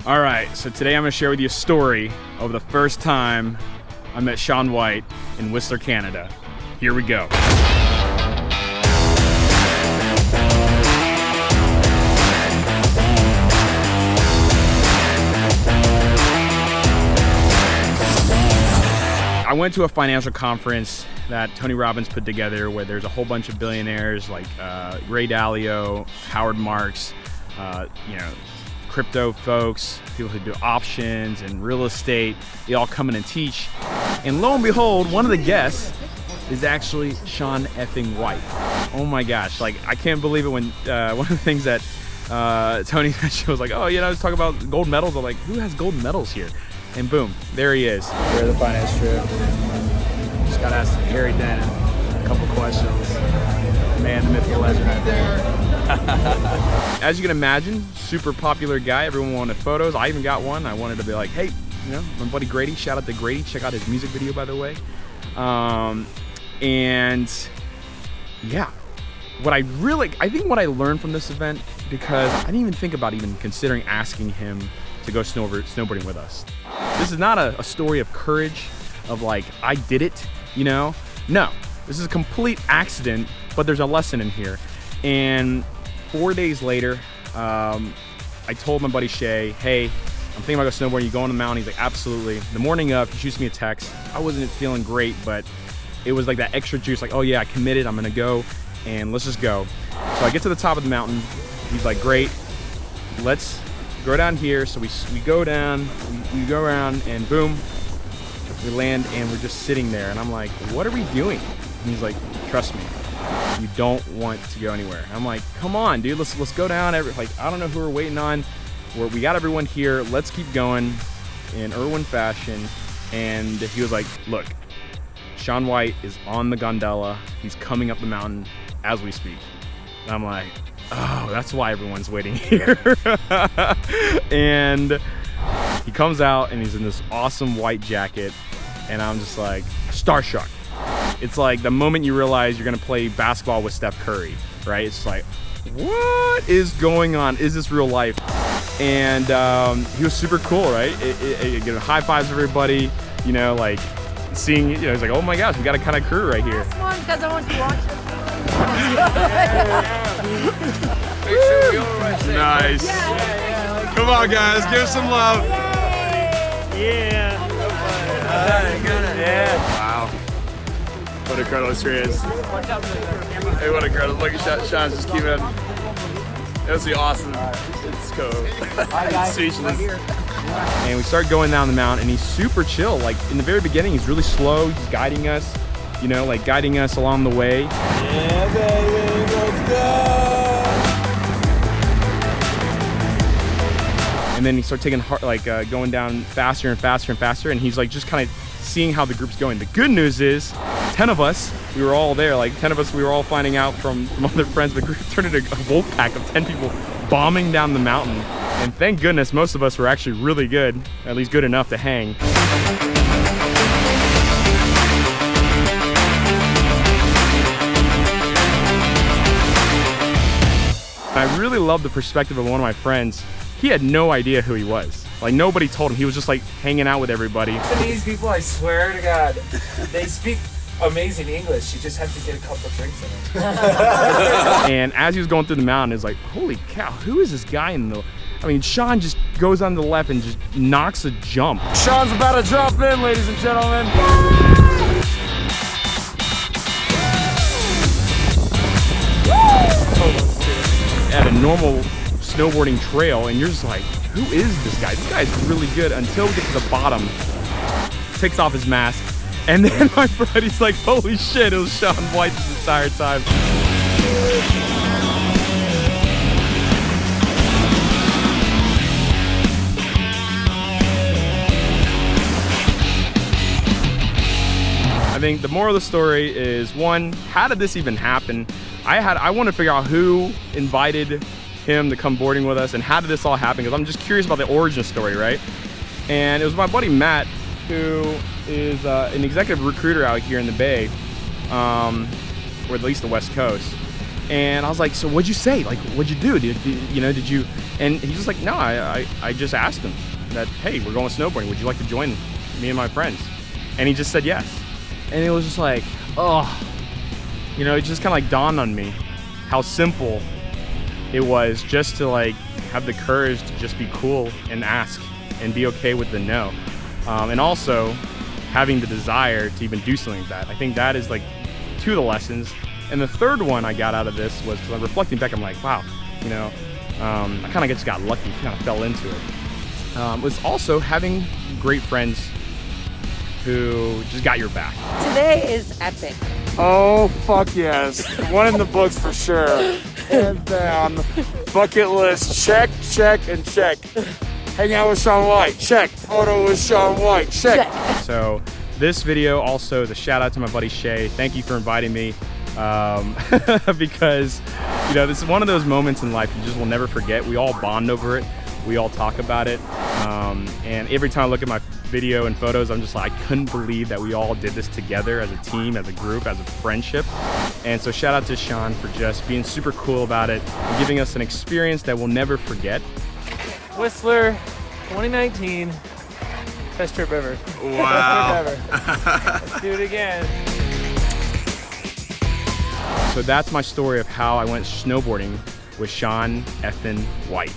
All right, so today I'm gonna share with you a story of the first time I met Shaun White in Whistler, Canada. Here we go. I went to a financial conference that Tony Robbins put together where there's a whole bunch of billionaires like Ray Dalio, Howard Marks, crypto folks, people who do options and real estate. They all come in and teach. And lo and behold, one of the guests is actually Shaun effing White. Oh my gosh, like I can't believe it when one of the things that Tony mentioned was like, oh, I was talking about gold medals. I'm like, who has gold medals here? And boom, there he is. We're the finance trip. Just gotta ask Harry Denton a couple questions. Man, the myth, the legend right there. As you can imagine, super popular guy. Everyone wanted photos. I even got one. I wanted to be like, hey, my buddy Grady. Shout out to Grady. Check out his music video, by the way. And yeah, I think what I learned from this event, because I didn't even think about even considering asking him to go snowboarding with us. This is not a story of courage, of like, I did it, No, this is a complete accident, but there's a lesson in here. And 4 days later, I told my buddy Shay, hey, I'm thinking about going snowboarding. You go on the mountain? He's like, absolutely. The morning of, he shoots me a text. I wasn't feeling great, but it was like that extra juice, like, oh yeah, I committed, I'm gonna go, and let's just go. So I get to the top of the mountain. He's like, great, let's go down here. So we go down, we go around, and boom, we land, and we're just sitting there. And I'm like, what are we doing? And he's like, trust me, you don't want to go anywhere. I'm like, come on, dude, let's go down. Like, I don't know who we're waiting on. We got everyone here. Let's keep going in Irwin fashion. And he was like, look, Shaun White is on the gondola. He's coming up the mountain as we speak. And I'm like, oh, that's why everyone's waiting here. And he comes out and he's in this awesome white jacket. And I'm just like, starstruck. It's like the moment you realize you're gonna play basketball with Steph Curry, right? It's like, what is going on? Is this real life? And he was super cool, right? High fives everybody, like seeing, he's like, oh my gosh, we got a kind of crew right here. Last one, because I want to watch this. Nice. Come on, guys, give us some love. Yeah. Wow. What a incredible experience. Hey, what a incredible. Look at Shaun just keep it. It was awesome. It's cool. Speechless. And we start going down the mountain, and he's super chill. Like in the very beginning, he's really slow. He's guiding us, like guiding us along the way. Yeah, baby, let's go. And then he started taking going down faster and faster and faster, and he's like just kind of seeing how the group's going. The good news is, 10 of us, we were all there. Like 10 of us, we were all finding out from other friends. The group turned into a wolf pack of 10 people bombing down the mountain. And thank goodness most of us were actually really good, at least good enough to hang. I really love the perspective of one of my friends. He had no idea who he was. Like nobody told him. He was just like hanging out with everybody. Japanese people, I swear to God, they speak amazing English. You just have to get a couple of drinks in it. And as he was going through the mountain, it's like, holy cow, who is this guy in the... I mean, Shaun just goes on the left and just knocks a jump. Shaun's about to drop in, ladies and gentlemen. At a normal snowboarding trail, and you're just like, who is this guy? This guy's really good, until we get to the bottom. Takes off his mask, and then my buddy's like, holy shit, it was Shaun White this entire time. I think the moral of the story is, one, how did this even happen? I want to figure out who invited him to come boarding with us and how did this all happen, because I'm just curious about the origin story, right? And it was my buddy Matt, who is an executive recruiter out here in the Bay, or at least the West Coast. And I was like, so what'd you say? Like, what'd you do? Did you? And he's just like, no, I just asked him that, hey, we're going snowboarding. Would you like to join me and my friends? And he just said yes. And it was just like, oh, it just kind of like dawned on me how simple it was just to like have the courage to just be cool and ask and be okay with the no. And also having the desire to even do something like that. I think that is like 2 of the lessons. And the third one I got out of this was, because I'm reflecting back, I'm like, wow, I kind of just got lucky, kind of fell into it. Was also having great friends who just got your back. Today is epic. Oh, fuck yes. One in the books for sure. Hands down. Bucket list, check, check, and check. Hang out with Shaun White, check. Photo with Shaun White, check. So this video also is a shout out to my buddy Shay. Thank you for inviting me. Because this is one of those moments in life you just will never forget. We all bond over it. We all talk about it. And every time I look at my video and photos, I'm just like, I couldn't believe that we all did this together as a team, as a group, as a friendship. And so shout out to Shaun for just being super cool about it and giving us an experience that we'll never forget. Whistler 2019. Best trip ever. Wow. Best trip ever. Let's do it again. So that's my story of how I went snowboarding with Shaun effing White.